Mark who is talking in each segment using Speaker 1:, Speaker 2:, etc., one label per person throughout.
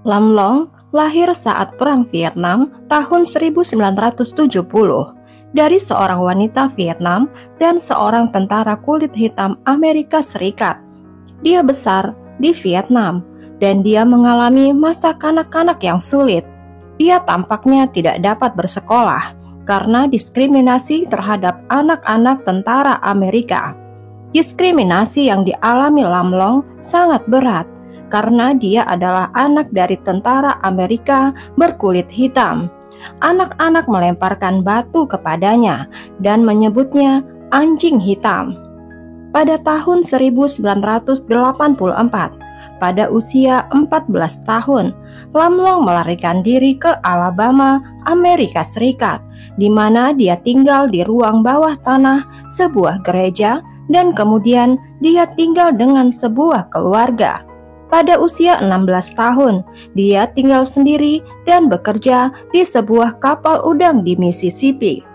Speaker 1: Lam Long lahir saat Perang Vietnam tahun 1970 dari seorang wanita Vietnam dan seorang tentara kulit hitam Amerika Serikat. Dia besar di Vietnam dan dia mengalami masa kanak-kanak yang sulit. Dia tampaknya tidak dapat bersekolah karena diskriminasi terhadap anak-anak tentara Amerika. Diskriminasi yang dialami Lam Long sangat berat karena dia adalah anak dari tentara Amerika berkulit hitam. Anak-anak melemparkan batu kepadanya dan menyebutnya anjing hitam. Pada tahun 1984, pada usia 14 tahun, Lam Long melarikan diri ke Alabama, Amerika Serikat, di mana dia tinggal di ruang bawah tanah sebuah gereja dan kemudian dia tinggal dengan sebuah keluarga. Pada usia 16 tahun, dia tinggal sendiri dan bekerja di sebuah kapal udang di Mississippi.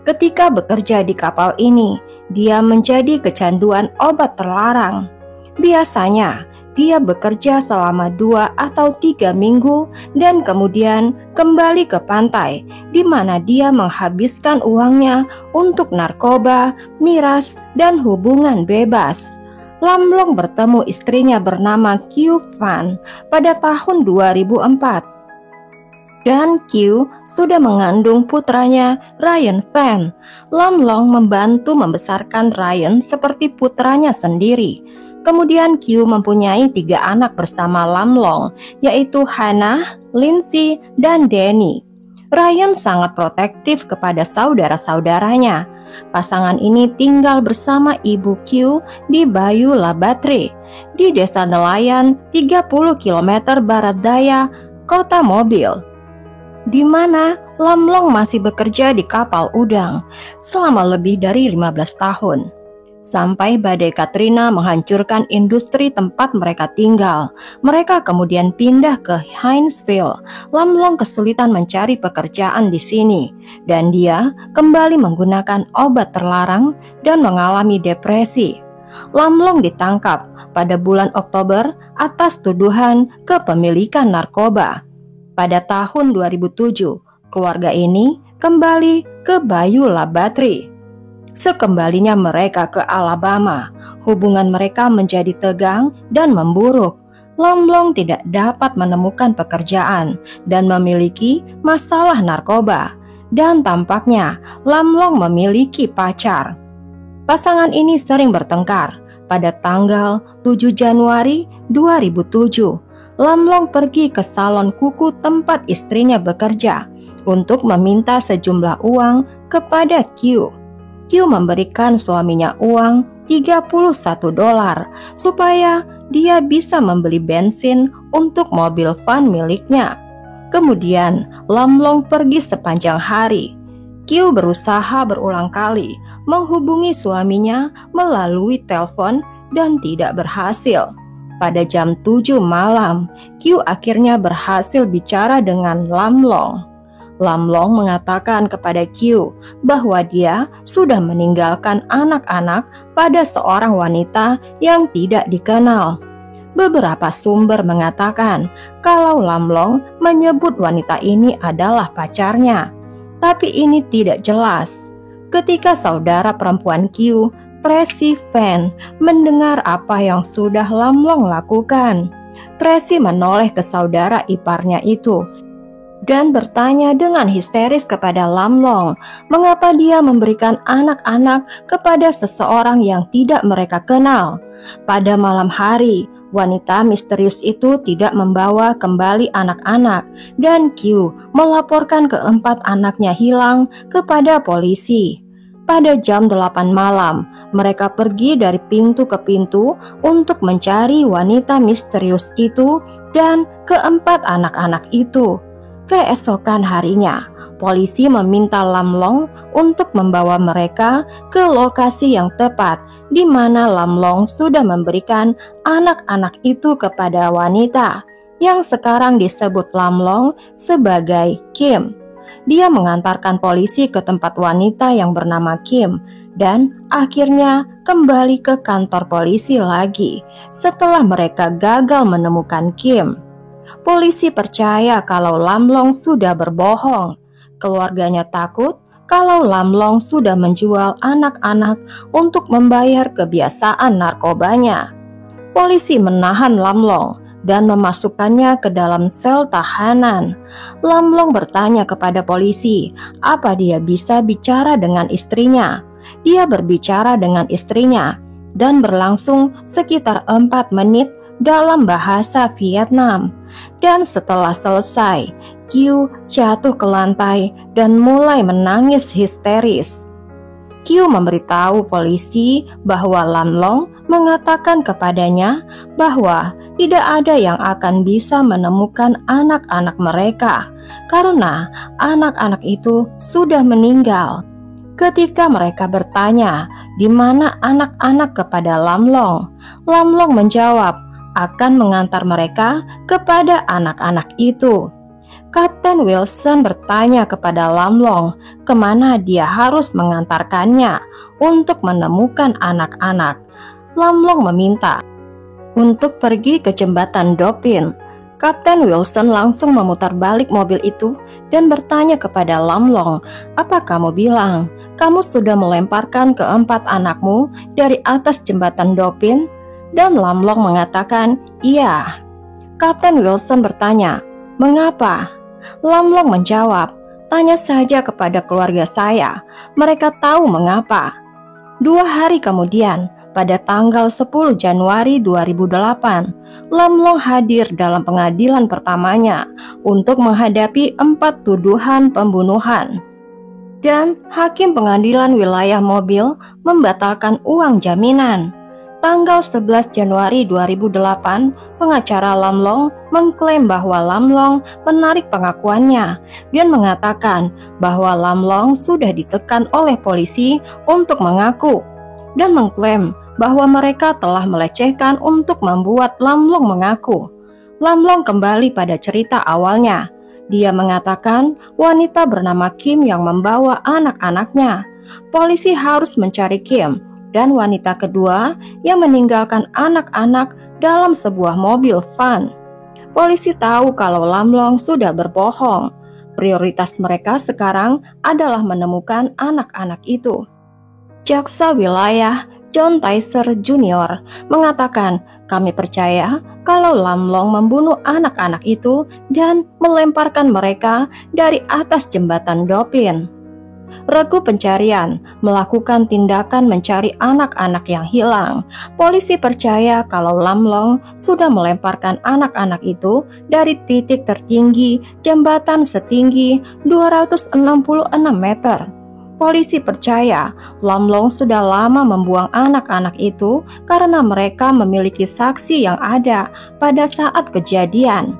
Speaker 1: Ketika bekerja di kapal ini, dia menjadi kecanduan obat terlarang. Biasanya, dia bekerja selama 2 atau 3 minggu dan kemudian kembali ke pantai, di mana dia menghabiskan uangnya untuk narkoba, miras, dan hubungan bebas. Lam Long bertemu istrinya bernama Q Van pada tahun 2004. Dan Q sudah mengandung putranya Ryan Van. Lam Long membantu membesarkan Ryan seperti putranya sendiri. Kemudian Q mempunyai 3 anak bersama Lam Long, yaitu Hannah, Lindsay, dan Danny. Ryan sangat protektif kepada saudara-saudaranya. Pasangan ini tinggal bersama ibu Q di Bayou La Batre, di desa nelayan 30 km barat daya kota Mobile, di mana Lam Long masih bekerja di kapal udang selama lebih dari 15 tahun. Sampai badai Katrina menghancurkan industri tempat mereka tinggal. Mereka kemudian pindah ke Hinesville. Lam Long kesulitan mencari pekerjaan di sini, dan dia kembali menggunakan obat terlarang dan mengalami depresi. Lam Long ditangkap pada bulan Oktober atas tuduhan kepemilikan narkoba. Pada tahun 2007, keluarga ini kembali ke Bayou La Batre. Sekembalinya mereka ke Alabama, hubungan mereka menjadi tegang dan memburuk. Lam Long tidak dapat menemukan pekerjaan dan memiliki masalah narkoba. Dan tampaknya Lam Long memiliki pacar. Pasangan ini sering bertengkar. Pada tanggal 7 Januari 2007, Lam Long pergi ke salon kuku tempat istrinya bekerja untuk meminta sejumlah uang kepada Q. Q memberikan suaminya uang $31 supaya dia bisa membeli bensin untuk mobil van miliknya. Kemudian Lam Long pergi sepanjang hari. Q berusaha berulang kali menghubungi suaminya melalui telepon dan tidak berhasil. Pada jam 7 malam, Q akhirnya berhasil bicara dengan Lam Long. Lam Long mengatakan kepada Q bahwa dia sudah meninggalkan anak-anak pada seorang wanita yang tidak dikenal. Beberapa sumber mengatakan kalau Lam Long menyebut wanita ini adalah pacarnya, tapi ini tidak jelas. Ketika saudara perempuan Q, Tracy Van, mendengar apa yang sudah Lam Long lakukan, Tracy menoleh ke saudara iparnya itu dan bertanya dengan histeris kepada Lam Long mengapa dia memberikan anak-anak kepada seseorang yang tidak mereka kenal. Pada malam hari, wanita misterius itu tidak membawa kembali anak-anak dan Q melaporkan keempat anaknya hilang kepada polisi. Pada jam 8 malam, mereka pergi dari pintu ke pintu untuk mencari wanita misterius itu dan keempat anak-anak itu. Keesokan harinya, polisi meminta Lam Long untuk membawa mereka ke lokasi yang tepat di mana Lam Long sudah memberikan anak-anak itu kepada wanita yang sekarang disebut Lam Long sebagai Kim. Dia mengantarkan polisi ke tempat wanita yang bernama Kim dan akhirnya kembali ke kantor polisi lagi setelah mereka gagal menemukan Kim. Polisi percaya kalau Lamlong sudah berbohong. Keluarganya takut kalau Lamlong sudah menjual anak-anak untuk membayar kebiasaan narkobanya. Polisi menahan Lamlong dan memasukkannya ke dalam sel tahanan. Lamlong bertanya kepada polisi apa dia bisa bicara dengan istrinya. Dia berbicara dengan istrinya dan berlangsung sekitar 4 menit dalam bahasa Vietnam. Dan setelah selesai, Q jatuh ke lantai dan mulai menangis histeris. Q memberitahu polisi bahwa Lamlong mengatakan kepadanya bahwa tidak ada yang akan bisa menemukan anak-anak mereka karena anak-anak itu sudah meninggal. Ketika mereka bertanya di mana anak-anak kepada Lamlong, Lamlong menjawab akan mengantar mereka kepada anak-anak itu. Kapten Wilson bertanya kepada Lamlong kemana dia harus mengantarkannya untuk menemukan anak-anak. Lamlong meminta untuk pergi ke jembatan Dopin. Kapten Wilson langsung memutar balik mobil itu dan bertanya kepada Lamlong, "Apa kamu bilang kamu sudah melemparkan keempat anakmu dari atas jembatan Dopin?" Dan Lamlong mengatakan, "Iya." Kapten Wilson bertanya, "Mengapa?" Lamlong menjawab, "Tanya saja kepada keluarga saya, mereka tahu mengapa." 2 hari kemudian, pada tanggal 10 Januari 2008, Lamlong hadir dalam pengadilan pertamanya untuk menghadapi 4 tuduhan pembunuhan. Dan hakim pengadilan wilayah Mobile membatalkan uang jaminan. Tanggal 11 Januari 2008, pengacara Lamlong mengklaim bahwa Lamlong menarik pengakuannya dan mengatakan bahwa Lamlong sudah ditekan oleh polisi untuk mengaku dan mengklaim bahwa mereka telah melecehkan untuk membuat Lamlong mengaku. Lamlong kembali pada cerita awalnya. Dia mengatakan wanita bernama Kim yang membawa anak-anaknya. Polisi harus mencari Kim dan wanita kedua yang meninggalkan anak-anak dalam sebuah mobil van. Polisi tahu kalau Lamlong sudah berbohong. Prioritas mereka sekarang adalah menemukan anak-anak itu. Jaksa wilayah John Tyser Jr. mengatakan, "Kami percaya kalau Lamlong membunuh anak-anak itu dan melemparkan mereka dari atas jembatan Dopin." Regu pencarian melakukan tindakan mencari anak-anak yang hilang. Polisi percaya kalau Lamlong sudah melemparkan anak-anak itu dari titik tertinggi jembatan setinggi 266 meter. Polisi percaya Lamlong sudah lama membuang anak-anak itu karena mereka memiliki saksi yang ada pada saat kejadian.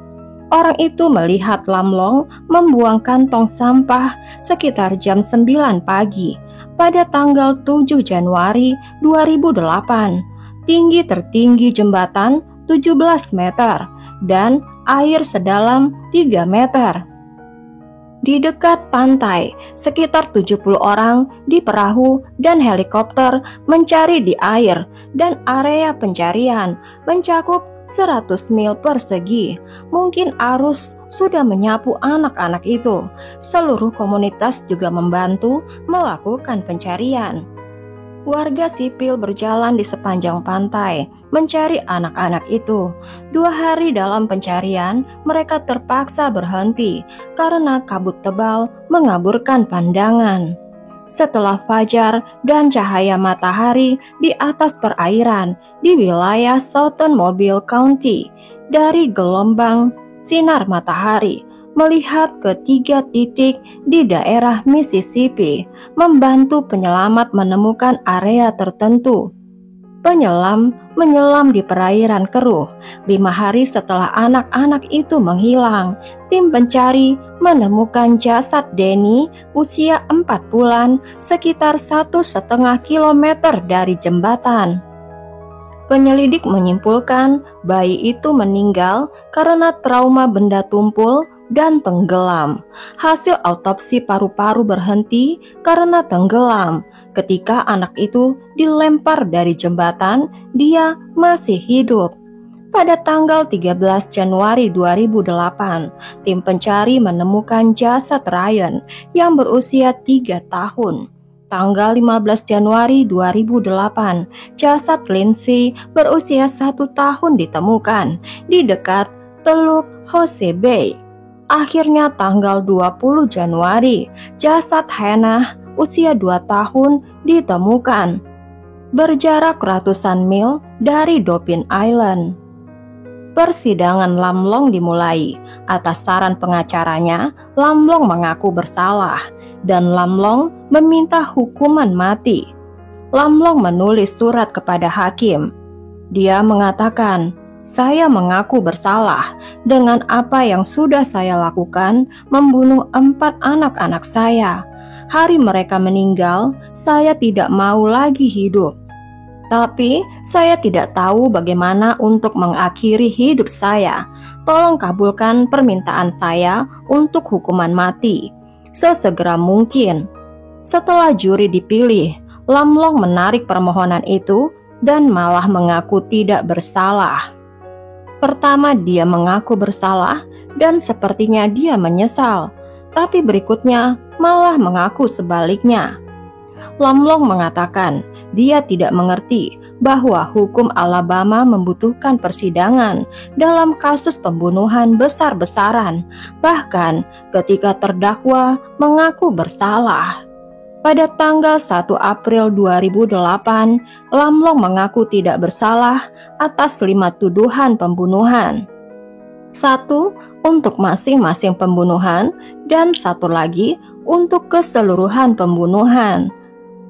Speaker 1: Orang itu melihat Lamlong membuang kantong sampah sekitar jam 9 pagi pada tanggal 7 Januari 2008. Tinggi tertinggi jembatan 17 meter dan air sedalam 3 meter. Di dekat pantai, sekitar 70 orang di perahu dan helikopter mencari di air dan area pencarian mencakup 100 mil persegi. Mungkin arus sudah menyapu anak-anak itu. Seluruh komunitas juga membantu melakukan pencarian. Warga sipil berjalan di sepanjang pantai mencari anak-anak itu. 2 hari dalam pencarian, mereka terpaksa berhenti karena kabut tebal mengaburkan pandangan. Setelah fajar dan cahaya matahari di atas perairan di wilayah Southern Mobile County, dari gelombang sinar matahari melihat ke 3 titik di daerah Mississippi, membantu penyelamat menemukan area tertentu. Penyelam menyelam di perairan keruh. 5 hari setelah anak-anak itu menghilang, tim pencari menemukan jasad Denny usia 4 bulan sekitar 1,5 kilometer dari jembatan. Penyelidik menyimpulkan bayi itu meninggal karena trauma benda tumpul dan tenggelam. Hasil autopsi paru-paru berhenti karena tenggelam. Ketika anak itu dilempar dari jembatan, dia masih hidup. Pada tanggal 13 Januari 2008, tim pencari menemukan jasad Ryan yang berusia 3 tahun. Tanggal 15 Januari 2008, jasad Lindsay berusia 1 tahun ditemukan di dekat Teluk Hose Bay. Akhirnya tanggal 20 Januari, jasad Hannah usia 2 tahun ditemukan, berjarak ratusan mil dari Dauphin Island. Persidangan Lam Long dimulai. Atas saran pengacaranya, Lam Long mengaku bersalah dan Lam Long meminta hukuman mati. Lam Long menulis surat kepada hakim. Dia mengatakan, "Saya mengaku bersalah dengan apa yang sudah saya lakukan, membunuh 4 anak-anak saya. Hari mereka meninggal, saya tidak mau lagi hidup. Tapi saya tidak tahu bagaimana untuk mengakhiri hidup saya. Tolong kabulkan permintaan saya untuk hukuman mati sesegera mungkin." Setelah juri dipilih, Lam Long menarik permohonan itu dan malah mengaku tidak bersalah. Pertama dia mengaku bersalah dan sepertinya dia menyesal, tapi berikutnya malah mengaku sebaliknya. Lam Long mengatakan dia tidak mengerti bahwa hukum Alabama membutuhkan persidangan dalam kasus pembunuhan besar-besaran, bahkan ketika terdakwa mengaku bersalah. Pada tanggal 1 April 2008, Lam Long mengaku tidak bersalah atas 5 tuduhan pembunuhan. 1 untuk masing-masing pembunuhan dan 1 lagi untuk keseluruhan pembunuhan.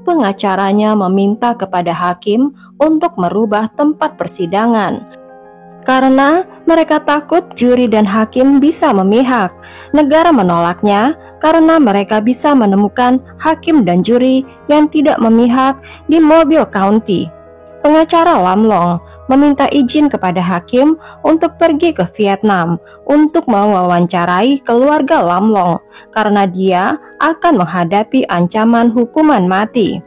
Speaker 1: Pengacaranya meminta kepada hakim untuk merubah tempat persidangan karena mereka takut juri dan hakim bisa memihak. Negara menolaknya karena mereka bisa menemukan hakim dan juri yang tidak memihak di Mobile County. Pengacara Lam Long meminta izin kepada hakim untuk pergi ke Vietnam untuk mewawancarai keluarga Lam Long karena dia akan menghadapi ancaman hukuman mati.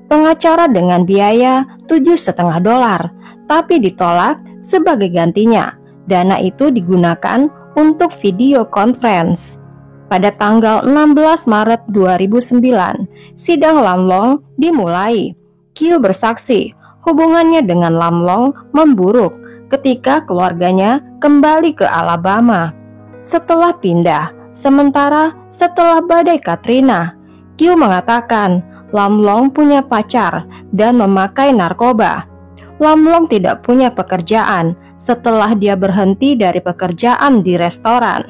Speaker 1: Pengacara dengan biaya $7,5, tapi ditolak sebagai gantinya. Dana itu digunakan untuk video conference. Pada tanggal 16 Maret 2009, sidang Lam Long dimulai. Q bersaksi hubungannya dengan Lam Long memburuk ketika keluarganya kembali ke Alabama setelah pindah. Sementara setelah badai Katrina, Q mengatakan Lam Long punya pacar dan memakai narkoba. Lam Long tidak punya pekerjaan setelah dia berhenti dari pekerjaan di restoran.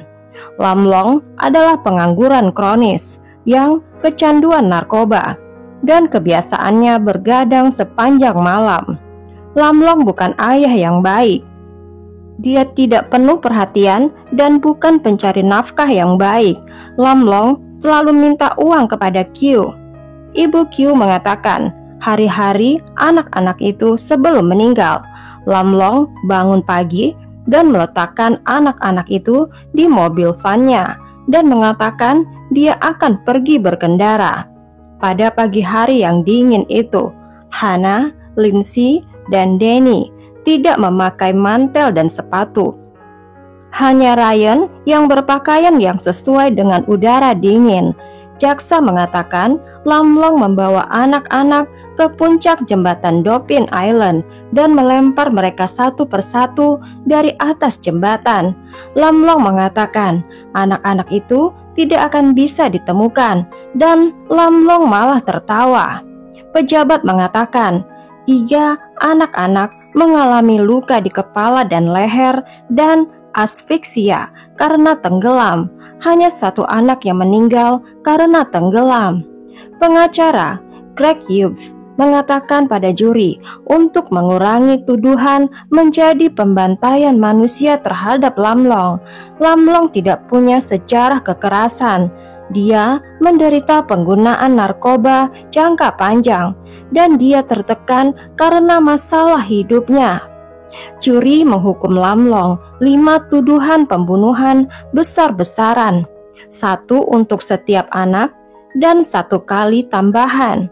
Speaker 1: Lam Long adalah pengangguran kronis yang kecanduan narkoba dan kebiasaannya bergadang sepanjang malam. Lam Long bukan ayah yang baik. Dia tidak penuh perhatian dan bukan pencari nafkah yang baik. Lam Long selalu minta uang kepada Q. Ibu Q mengatakan hari-hari anak-anak itu sebelum meninggal, Lam Long bangun pagi dan meletakkan anak-anak itu di mobil van-nya dan mengatakan dia akan pergi berkendara. Pada pagi hari yang dingin itu, Hannah, Lindsay, dan Danny tidak memakai mantel dan sepatu. Hanya Ryan yang berpakaian yang sesuai dengan udara dingin. Jaksa mengatakan Lam Long membawa anak-anak ke puncak jembatan Dauphin Island dan melempar mereka satu persatu dari atas jembatan. Lam Long mengatakan anak-anak itu tidak akan bisa ditemukan dan Lam Long malah tertawa. Pejabat mengatakan 3 anak-anak mengalami luka di kepala dan leher dan asfiksia karena tenggelam. Hanya 1 anak yang meninggal karena tenggelam. Pengacara Greg Hughes mengatakan pada juri untuk mengurangi tuduhan menjadi pembantaian manusia terhadap Lam Long. Lam Long tidak punya sejarah kekerasan. Dia menderita penggunaan narkoba jangka panjang dan dia tertekan karena masalah hidupnya. Juri menghukum Lam Long 5 tuduhan pembunuhan besar-besaran, 1 untuk setiap anak dan 1 kali tambahan.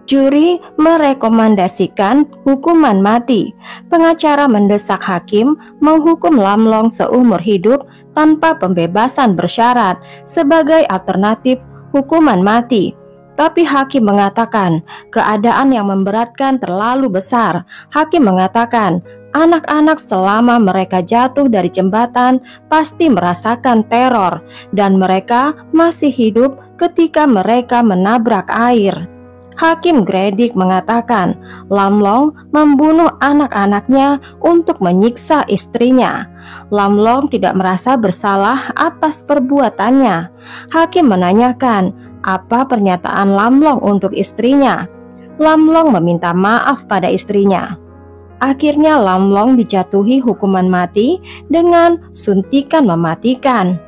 Speaker 1: Juri merekomendasikan hukuman mati. Pengacara mendesak hakim menghukum Lam Long seumur hidup tanpa pembebasan bersyarat sebagai alternatif hukuman mati. Tapi hakim mengatakan keadaan yang memberatkan terlalu besar. Hakim mengatakan anak-anak selama mereka jatuh dari jembatan pasti merasakan teror dan mereka masih hidup ketika mereka menabrak air. Hakim Gredig mengatakan Lam Long membunuh anak-anaknya untuk menyiksa istrinya. Lam Long tidak merasa bersalah atas perbuatannya. Hakim menanyakan apa pernyataan Lam Long untuk istrinya. Lam Long meminta maaf pada istrinya. Akhirnya Lam Long dijatuhi hukuman mati dengan suntikan mematikan.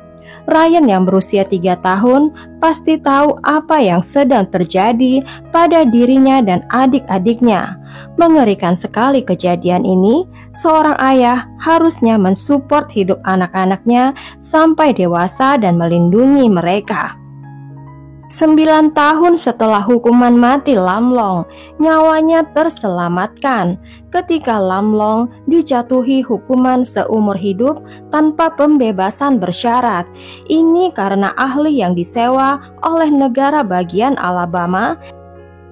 Speaker 1: Ryan yang berusia 3 tahun pasti tahu apa yang sedang terjadi pada dirinya dan adik-adiknya. Mengerikan sekali kejadian ini. Seorang ayah harusnya mensupport hidup anak-anaknya sampai dewasa dan melindungi mereka. 9 tahun setelah hukuman mati Lam Long, nyawanya terselamatkan ketika Lam Long dijatuhi hukuman seumur hidup tanpa pembebasan bersyarat. Ini karena ahli yang disewa oleh negara bagian Alabama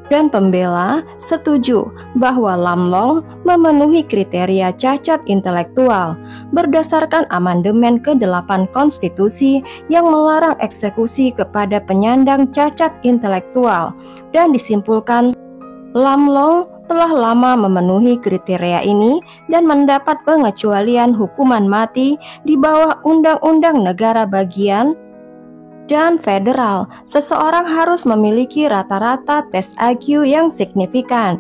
Speaker 1: dan pembela setuju bahwa Lam Long memenuhi kriteria cacat intelektual berdasarkan amandemen ke-8 konstitusi yang melarang eksekusi kepada penyandang cacat intelektual, dan disimpulkan Lam Long telah lama memenuhi kriteria ini dan mendapat pengecualian hukuman mati di bawah undang-undang negara bagian dan federal. Seseorang harus memiliki rata-rata tes IQ yang signifikan.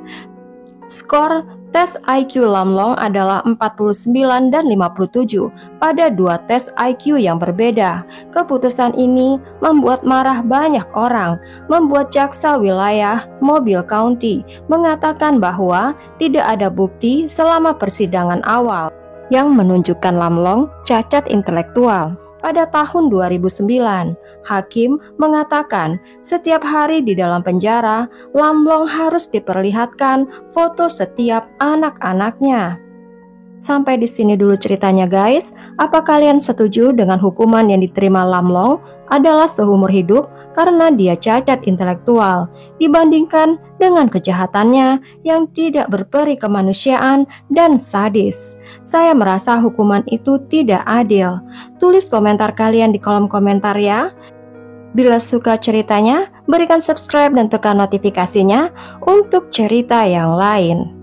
Speaker 1: Skor tes IQ Lam Long adalah 49 dan 57 pada 2 tes IQ yang berbeda. Keputusan ini membuat marah banyak orang, membuat jaksa wilayah Mobile County mengatakan bahwa tidak ada bukti selama persidangan awal yang menunjukkan Lam Long cacat intelektual. Pada tahun 2009, hakim mengatakan setiap hari di dalam penjara, Lam Long harus diperlihatkan foto setiap anak-anaknya. Sampai di sini dulu ceritanya guys. Apa kalian setuju dengan hukuman yang diterima Lam Long adalah seumur hidup karena dia cacat intelektual dibandingkan dengan kejahatannya yang tidak berperi kemanusiaan dan sadis? Saya merasa hukuman itu tidak adil. Tulis komentar kalian di kolom komentar ya. Bila suka ceritanya, berikan subscribe dan tekan notifikasinya untuk cerita yang lain.